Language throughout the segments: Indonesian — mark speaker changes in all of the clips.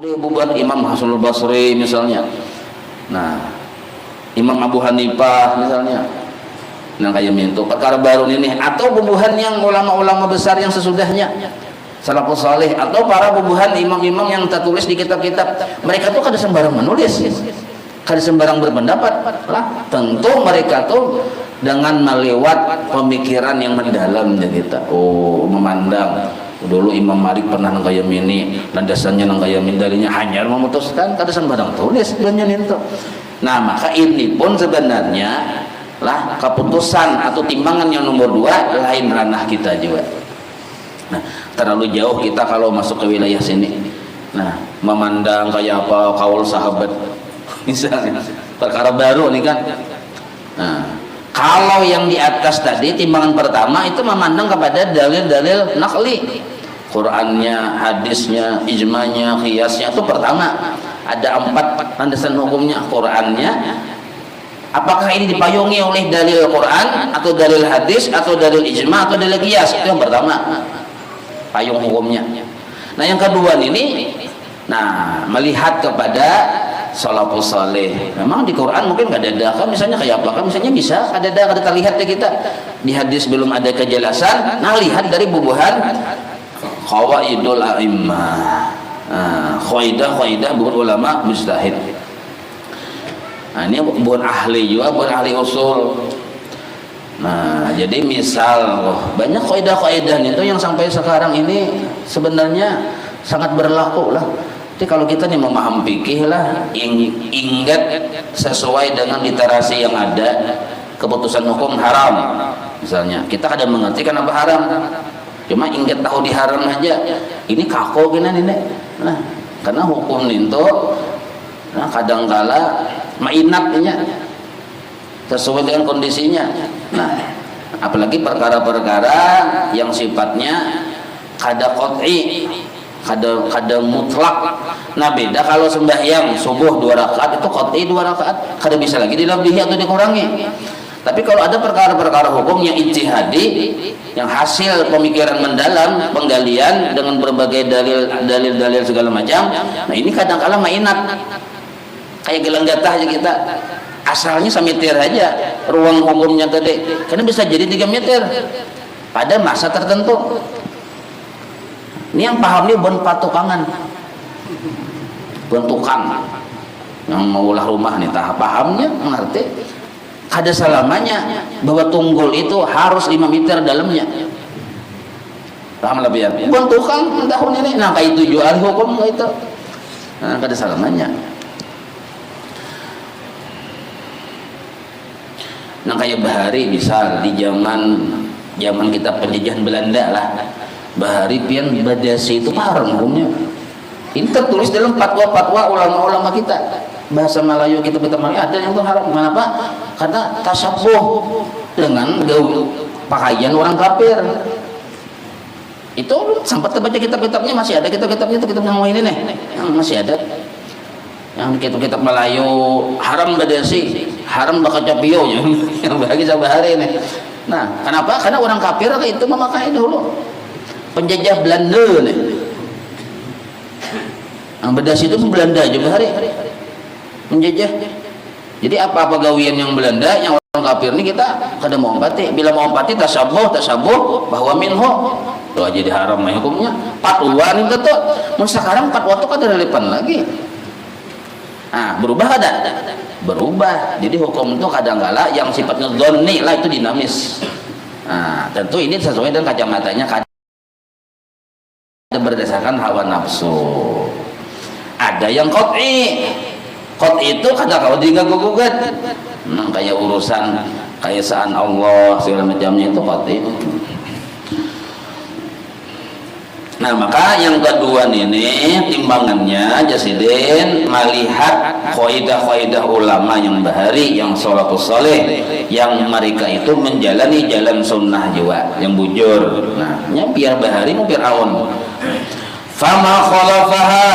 Speaker 1: buat Imam Hasanul Basri misalnya. Nah, Imam Abu Hanifah misalnya. Nah, kayak itu perkara baru ini, atau bubuhan yang ulama-ulama besar yang sesudahnya salafus saleh, atau para bubuhan imam-imam yang tertulis di kitab-kitab. Mereka tuh kada sembarang menulis, kada sembarang berpendapat lah. Tentu mereka tuh dengan melewat pemikiran yang mendalam kita. Oh, memandang dulu Imam Malik pernah nang kaya ini, landasannya nang kaya ini, darinya hanya memutuskan kada sembarang tulis banyak itu. Nah, maka ini pun sebenarnya lah keputusan atau timbangan yang nomor 2 lain ranah kita juga. Nah, terlalu jauh kita kalau masuk ke wilayah sini. Nah, memandang kayak apa kaul sahabat misalnya, perkara baru nih kan. Nah, kalau yang di atas tadi timbangan pertama itu memandang kepada dalil-dalil nakli, Qurannya, hadisnya, ijmanya, qiyasnya, itu pertama. Ada 4 landasan hukumnya. Qurannya, apakah ini dipayungi oleh dalil Quran atau dalil hadis atau dalil ijma atau dalil qiyas, itu yang pertama, payung hukumnya. Nah, yang kedua ini, nah, melihat kepada salafus saleh. Memang di Quran mungkin nggak ada kan, misalnya kayak apa kan, misalnya bisa ada terlihat ya kita di hadis belum ada kejelasan. Nah, lihat dari bubuhan qawaidul a'immah, qaidah bukan ulama mujtahid. Nah, ini bukan ahli juga, bukan ahli usul. Nah, jadi misal banyak qaidah-qaidah itu yang sampai sekarang ini sebenarnya sangat berlaku lah. Jadi kalau kita nih memaham fikih lah, ingat sesuai dengan literasi yang ada, keputusan hukum haram misalnya, kita kadang mengerti kan apa haram, cuma ingat tahu di haram aja, ini kaku gini nih. Nah, karena hukum itu nah kadangkala mainatnya sesuai dengan kondisinya. Nah, apalagi perkara-perkara yang sifatnya kada qat'i, kada mutlak. Nah, beda kalau sembahyang subuh 2 rakaat itu qat'i 2 rakaat, kada bisa lagi dilebihi atau dikurangi. Tapi kalau ada perkara-perkara hukum yang ijtihadi, yang hasil pemikiran mendalam, penggalian dengan berbagai dalil segala macam, nah ini kadang-kala mainat, kayak gelang gatah aja kita, asalnya semeter aja ruang hukumnya tadi, karena bisa jadi 3 meter pada masa tertentu. Ini yang paham nih bon patukangan, bon tukang yang mau ulah rumah nih, tahap pahamnya mengerti. Ada selamanya bahwa tunggul itu harus 5 meter dalamnya. Paham lebih ya? Bon tukang tahun ini, nah kayak itu jual hukum itu. Nah, ada selamanya. Nah, kayak bahari misal di zaman kita penjajahan Belanda lah, bahari pian badasi itu haram hukumnya. Ini tertulis dalam fatwa-fatwa ulama-ulama kita. Bahasa Melayu kita ada yang itu haram. Kenapa? Karena tasabuh dengan pakaian orang kafir. Itu sempat terbaca kitab-kitabnya, masih ada kitab-kitabnya itu, kitab yang ini nih, yang masih ada. Yang kitab-kitab Melayu haram badasi, haram bakacapio yang bagi sabahari ini. Nah, kenapa? Karena orang kafir itu memakai dulu. Penjajah Belanda nih. Yang badasi itu Belanda aja bahari menjajah. Jadi apa-apa gawian yang Belanda, yang orang kafir ini kita kada mau empati. Bila mau empati tasabuh bahwa minhu doa jadi haram hukumnya. Fatwa nih tuh. Mun sekarang fatwa tuh kada relevan lagi. Nah, berubah ada? Berubah. Jadi hukum itu kadang-kala yang sifatnya dzanni lah, itu dinamis. Nah, tentu ini sesuai dengan kacamatanya, kada berdasarkan hawa nafsu. Ada yang qat'i. Qat'i itu kadang-kala diganggu-gugat. Nah, kayak urusan kayasaan Allah segala macamnya itu qat'i. Nah, maka yang kedua ini timbangannya Jasidin melihat kaidah-kaidah ulama yang bahari, yang salafus saleh, yang mereka itu menjalani jalan sunnah juga, yang bujur. Nah, biar bahari mau biar awon. Fama khalafaha,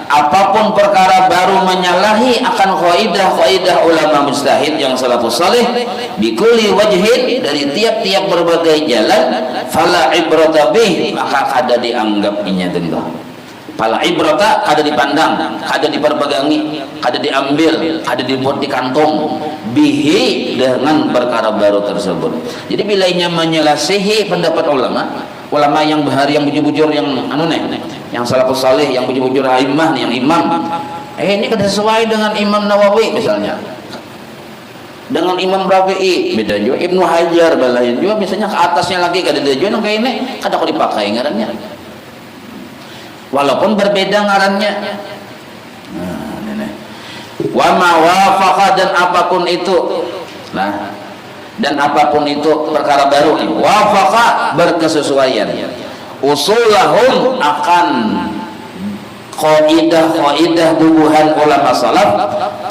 Speaker 1: apapun perkara baru menyalahi akan kaidah ulama mujtahid yang salafus saleh bikulli wajhin, dari tiap-tiap berbagai jalan, fala ibrata bih, maka kada dianggap inya tentu. Pala ibrata kada dipandang, kada diperpegangi, kada diambil, kada dibuat di kantong bihi dengan perkara baru tersebut. Jadi bila inya menyelasihi pendapat ulama yang bahari, yang bujur-bujur, yang yang salafus saleh, yang bujur-bujur a'immah, yang imam. Ini kada sesuai dengan Imam Nawawi misalnya. Dengan Imam Rafi'i beda juga, Ibnu Hajar balain juga misalnya ke atasnya lagi kada ada juga kayak ini kada kok dipakai ngarannya. Walaupun berbeda ngarannya. Wa ma wafaqa, dan apapun itu. Nah, dan apapun itu perkara baru ini wafaqa, berkesesuaian. Usulahum, akan kaidah bubuhan ulama salaf,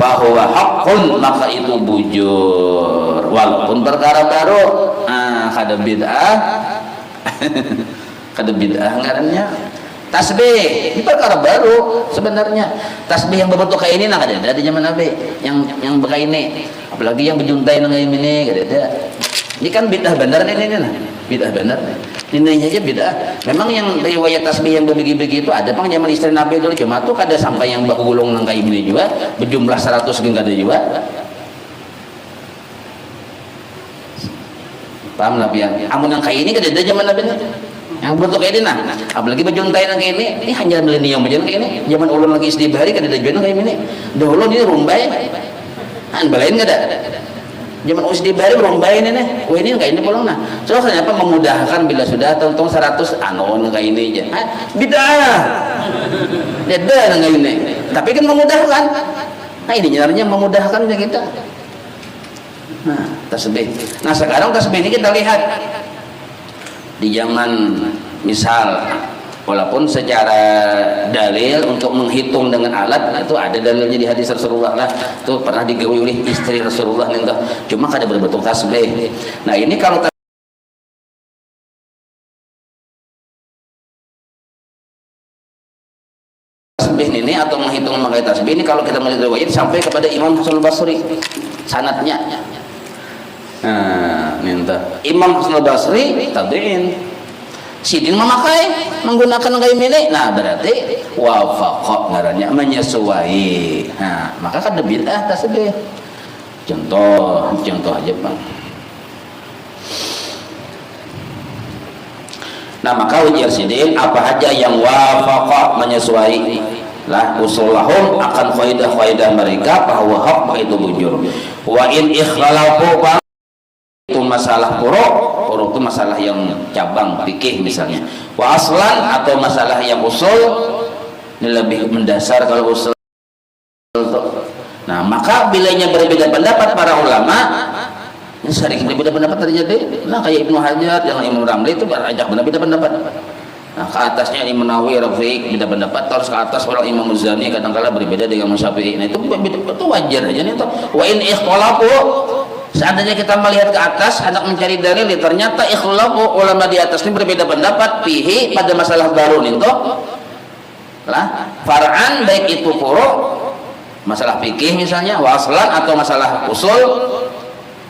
Speaker 1: bahwa hakun, maka itu bujur walaupun perkara baru. Kada bid'ah kada bid'ah ngarannya. Tasbih ini perkara baru sebenarnya. Tasbih yang berbentuk kayak ini kada ada di zaman Nabi, yang kayak ini, apalagi yang berjuntai nang ini kada ada. Ini kan bid'ah benar ini nah. Bid'ah benar. Dinanya aja bid'ah. Memang yang riwayat tasbih yang begitu-begitu ada pang zaman istri Nabi dulu, cuma tuh kada sampai yang bagulung nang kayak ini juga, berjumlah 100 geng kada juga. Paham Nabi yang amun yang kayak ini kada ada zaman Nabi. Yang bentuk kayak ini nah, apalagi berjuntai nang kayak ini hanya milenium aja kayak ini. Zaman ulun lagi istibari kada ada juga kayak ini. Dahulu ini rumbai. Balain kada. Zaman usdi baru berombai ini nih, ini kayak ini pulang nah. So kenapa memudahkan bila sudah tong 100 kayak ini aja. Bidah. Beda kayak ini. Tapi kan memudahkan. Nah ini nyaranya memudahkan ya kita. Nah, tasbih. Nah sekarang tasbih ini kita lihat di zaman misal, walaupun secara dalil untuk menghitung dengan alat itu ada dalilnya di hadis Rasulullah lah, itu pernah digawe oleh istri Rasulullah nih, cuma kada berbentuk tasbih. Nah ini kalau tasbih ini atau menghitung memakai tasbih ini, kalau kita melihat riwayat sampai kepada Imam Hasan Basri sanadnya. Nah minta Imam Hasan Basri tabi'in, sidin memakai menggunakan kayu milik. Nah berarti wafaqa ngarannya menyesuai. Nah maka kan bid'ah tasbih. Contoh aja Bang. Nah maka ujar sidin apa aja yang wafaqa menyesuai lah usulahum akan faidah mereka bahwa hak itu bujur. Wa in ikhlalafu, itu masalah furu' itu masalah yang cabang fikih misalnya, wa aslan atau masalah yang usul, ini lebih mendasar kalau usul. Nah maka bilanya berbeda pendapat para ulama, ini sering berbeda pendapat terjadi. Nah kayak Ibnu Hajar dengan Imam Ramli itu beranjak berbeda pendapat. Nah ke atasnya Imam Nawawi, Rafi'i beda pendapat, terus ke atas orang Imam Muzani kadang-kala berbeda dengan Syafi'i. Nah itu wajar aja nih tuh. Wa in ikhtalafu, seandainya kita melihat ke atas hendak mencari dalil, ternyata ikhlafu ulama di atas ini berbeda pendapat fihi pada masalah baru nih toh lah far'an, baik itu furu' masalah fikih misalnya, waslan atau masalah usul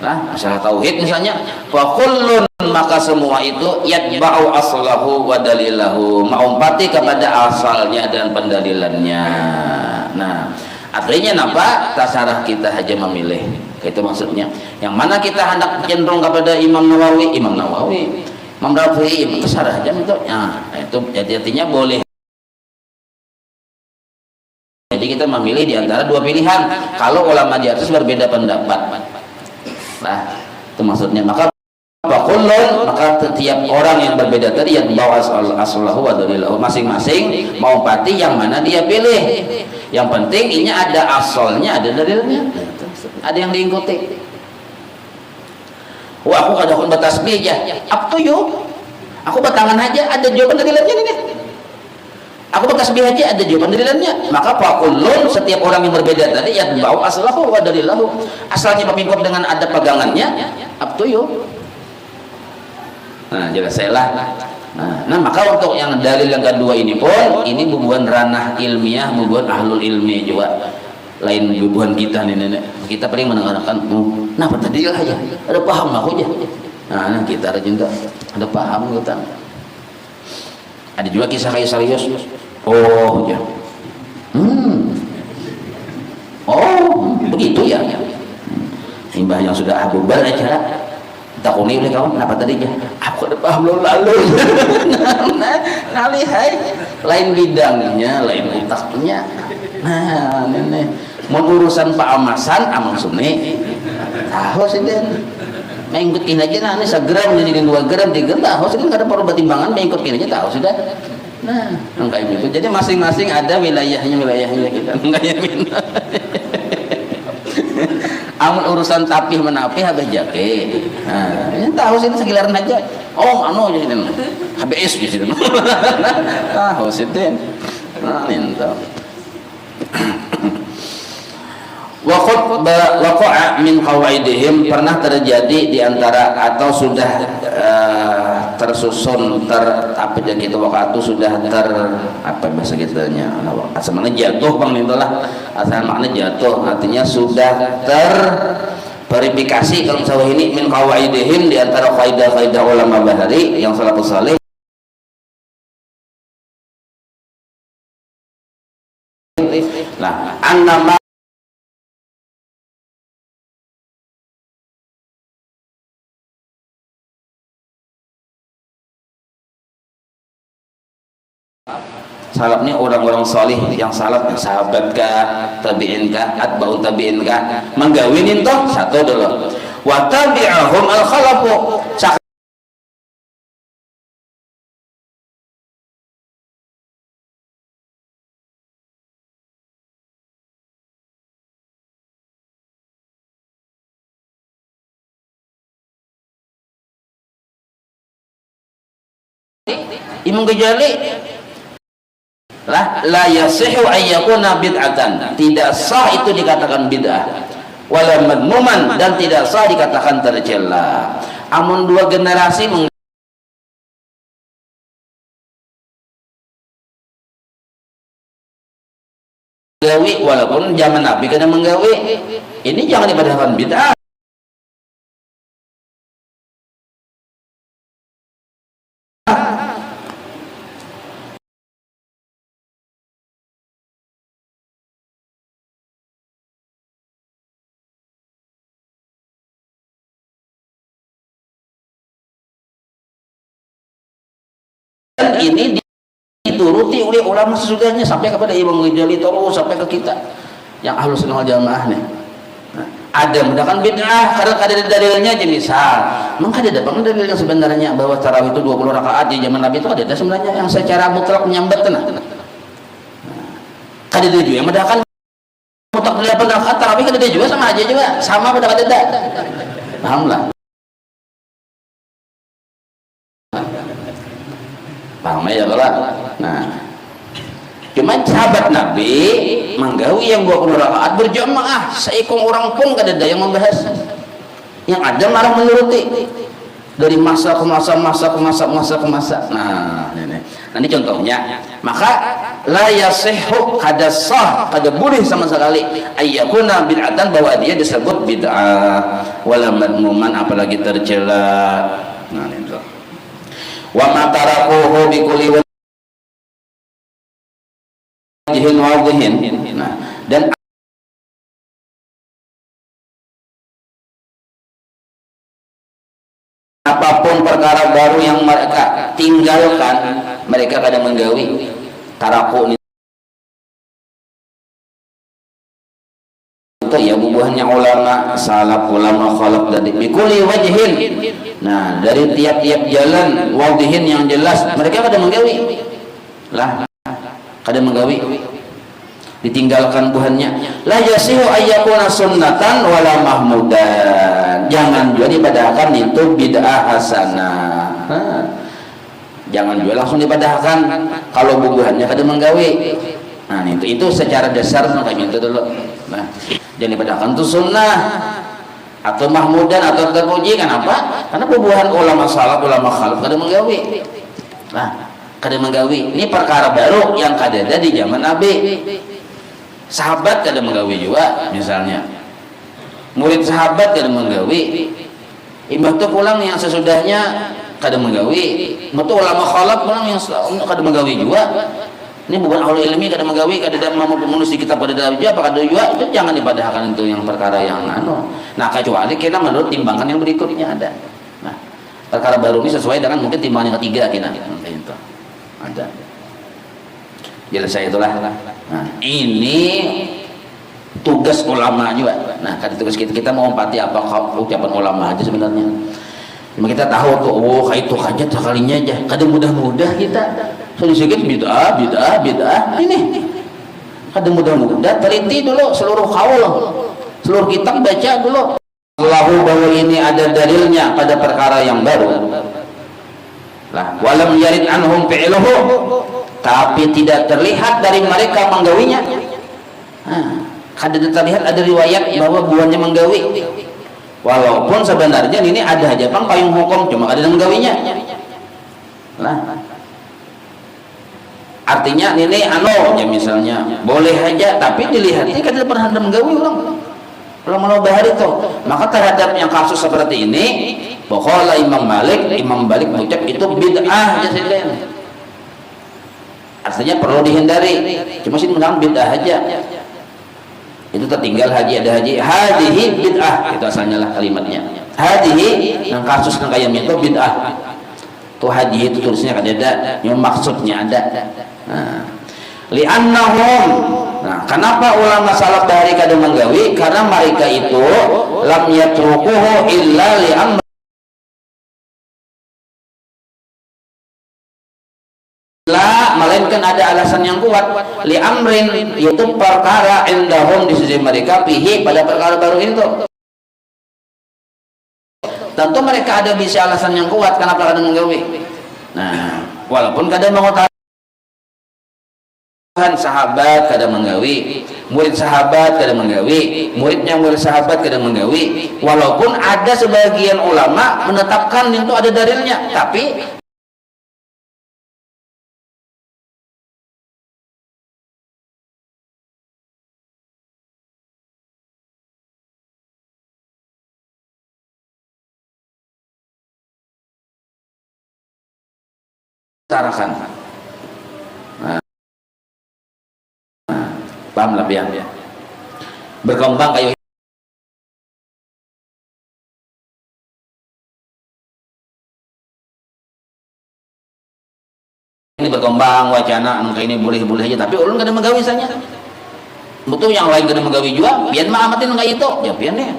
Speaker 1: lah, masalah tauhid misalnya, fa kullun, maka semua itu yatba'u aslahu wa dalilahu, mengumpati kepada asalnya dan pendalilannya. Nah artinya apa? Tasarah kita hanya memilih, itu maksudnya. Yang mana kita hendak cenderung kepada Imam Nawawi, Imam Rafi'i, tasarah aja itu. Nah, itu artinya boleh. Jadi kita memilih di antara dua pilihan. Kalau ulama di atas berbeda pendapat, nah itu maksudnya. Maka setiap orang yang berbeda tadi yang bawa aslahu wa dalilahu, masing-masing mau pati yang mana dia pilih. Yang penting ini ada asalnya, ada dalilnya, ada yang diikuti. Wah aku kada kon bertasbih aja, up to you. Aku batangan aja, ada jawaban dalilannya nih. Aku bertasbih aja, ada jawaban dalilannya. Maka fakullun, setiap orang yang berbeda tadi yang bawa aslahu wa dalilahu, asalnya mengikut dengan ada pegangannya, up to you. Nah jelas saya lah. Nah maka untuk yang dalil yang kedua ini pun, ini bubuhan ranah ilmiah, bubuhan ahlul ilmi juga, lain bubuhan kita nih nenek. Kita paling mendengarkan, nah tadi lah ya, ada paham aku aja. Nah kita ada juga, ada paham kita. Ada juga kisah kayak serius, Oh ya. Oh begitu ya. Simbah yang sudah bubar acara takuni oleh kawan kenapa tadi ya aku ada paham lalu nalihai lain bidangnya lain otaknya. Nah ini mau urusan Pak Amasan Amang Suni tahu sih den mengikutin aja nah ini 1 gram jadi 2 gram 3 gram tahu sih kan ada perlu timbangan mengikutin aja tahu sudah. Nah kayak gitu jadi masing-masing ada wilayahnya kita kayak gitu. Amun urusan tapih menapih habis jake. Nah, ini tahu sih segilaran aja. Oh, anu jadi HBS di situ. Tahu sih den. Nah, itu. Waqa'a min qawaidihim pernah terjadi di antara atau sudah tersusun apa aja gitu waktu sudah apa bahasa kitanya asal makna jatuh bang itulah asal makna jatuh artinya sudah terverifikasi kalau misalnya ini min qawaidihim di antara kaidah-kaidah ulama bahari yang salafus saleh. Nah, annama salafnya orang-orang solih yang salaf sahabat kah tabi'in kah atba'ut tabi'in kah menggawinin toh satu dulu wa tabi'ahum al-khalafu Imam Ghazali la yasihu ayyakuna bid'atan tidak sah itu dikatakan bid'ah wala madmuman dan tidak sah dikatakan tercela. Amun 2 generasi menggawi walaupun zaman Nabi kadang menggawi ini jangan dikatakan bid'ah. Ini dituruti oleh ulama sesudahnya sampai kepada Imam Ghazali terus sampai ke kita yang Ahlus Sunnah wal Jamaah nih. Nah, ada menggunakan bid'ah karena ada dalilnya aja misal. Maka ada dalil yang sebenarnya bahwa tarawih itu 20 rakaat di zaman Nabi itu ada sebenarnya yang secara mutlak menyambat tenang. Ada juga yang menggunakan mutlak 8 rakaat tarawih kan ada juga sama aja juga sama pada ada. Paham lah. Paham ya kalau nah cuma sahabat Nabi menggawi yang 20 rakaat berjamaah seikung orang pun gak ada yang membahas yang ada malah menuruti dari masa ke masa. Nah ini contohnya maka la yasihhu kada sah kada boleh sama sekali ayyakuna bid'atan bahwa dia disebut bid'ah wala madmuman apalagi tercela. Nah itu wa matarakuhu bikulli wajhin wadhihin. Nah, dan apapun perkara baru yang mereka tinggalkan mereka kadang menggawi taraku itu ya bubuhannya ulama salaf ulama khalaf dari bikulli wajhin. Nah dari tiap-tiap jalan wadihin yang jelas mereka kadang menggawi lah kadang menggawi ditinggalkan buhannya la yasihu ayyakuna sunnatan wala mahmudan jangan juga dibadahkan itu bid'ah hasanah. Jangan juga langsung dibadahkan kalau bubuhannya kadang menggawi. Nah itu secara dasar maka itu dulu. Nah jangan dibadahkan itu sunnah atau mahmudan atau terpuji. Kenapa? Karena bubuhan ulama salaf ulama khalaf kadang menggawi. Nah kadang menggawi ini perkara baru yang kadada di zaman Nabi. Sahabat kadang menggawi juga misalnya murid sahabat kadang menggawi imam itu pulang yang sesudahnya kadang menggawi itu ulama khalaf pulang yang kadang menggawi juga. Ini bukan ahli ilmi kada menggawi kada mau menulis di kitab kada juga apa kada juga, itu jangan dipadahkan itu yang perkara yang nah kecuali kita menurut timbangan yang berikutnya ada. Nah perkara baru ini sesuai dengan mungkin timbangan yang ketiga kita itu ada. Jelas saya itulah. Nah ini tugas ulama juga. Nah kan tugas kita mau empati apa ucapan ulama aja sebenarnya. Cuma kita tahu tuh, oh itu aja sekalinya aja. Kadang mudah-mudah kita. Sedikit bid'ah ini. Kadang mudah-mudah teliti dulu seluruh kaul, seluruh kitab baca dulu. Allahu bahwa ini ada dalilnya pada perkara yang baru. Lah, walam yarid anhum fi'luhu, tapi tidak terlihat dari mereka menggawinya. Kada terlihat ada riwayat bahwa buahnya menggawi. Walaupun sebenarnya ini ada aja bang payung hukum cuma ada yang menggawinya. Nah, artinya ini ya misalnya boleh aja tapi dilihatnya kada pernah ada menggawi orang. Kalau mau bahar itu, maka terhadap yang kasus seperti ini, pokoknya Imam Malik mengucap itu bid'ah aja saja. Artinya perlu dihindari. Cuma sih menang bid'ah aja. Itu tertinggal haji ada haji hadihi bid'ah itu asalnya lah kalimatnya hadihi yang kasus yang kayak itu bid'ah tuh haji itu tulisnya kan ada yang maksudnya ada li'annahum kenapa ulama salaf dari kadang menggawi karena mereka itu lam yatrukuhu illa li'amr melainkan ada alasan yang kuat li amrin yaitu perkara indahum di sisi mereka pihi pada perkara baru itu tentu mereka ada bisa alasan yang kuat kenapa kadang menggawi. Nah walaupun kadang mengutarakan sahabat kadang menggawi, murid sahabat kadang menggawi, muridnya murid sahabat kadang menggawi, walaupun ada sebagian ulama menetapkan itu ada dalilnya tapi tarakan. Paham lah ya. Berkembang kayak ini berkembang wacana ini boleh aja tapi ulun kada menggawi saja. Betul yang lain kada menggawi juga, biar mah amatin enggak itu. Ya biar nih.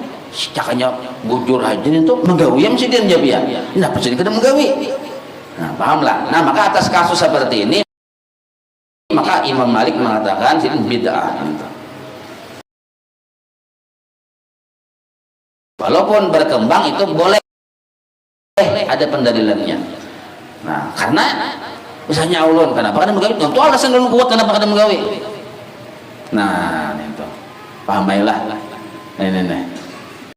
Speaker 1: Cakanya bujur aja itu menggawi yang mesti dia biar. Nah pasti kada menggawi. Nah, pahamlah. Nah, maka atas kasus seperti ini, maka Imam Malik mengatakan ini bid'ah. Walaupun berkembang itu boleh ada pendalilannya. Nah, karena misalnya ulun, kenapa kadang menggawi? Tentu alasan ulun kuat kenapa kadang menggawi. Nah, itu. Pahamailah. Nih.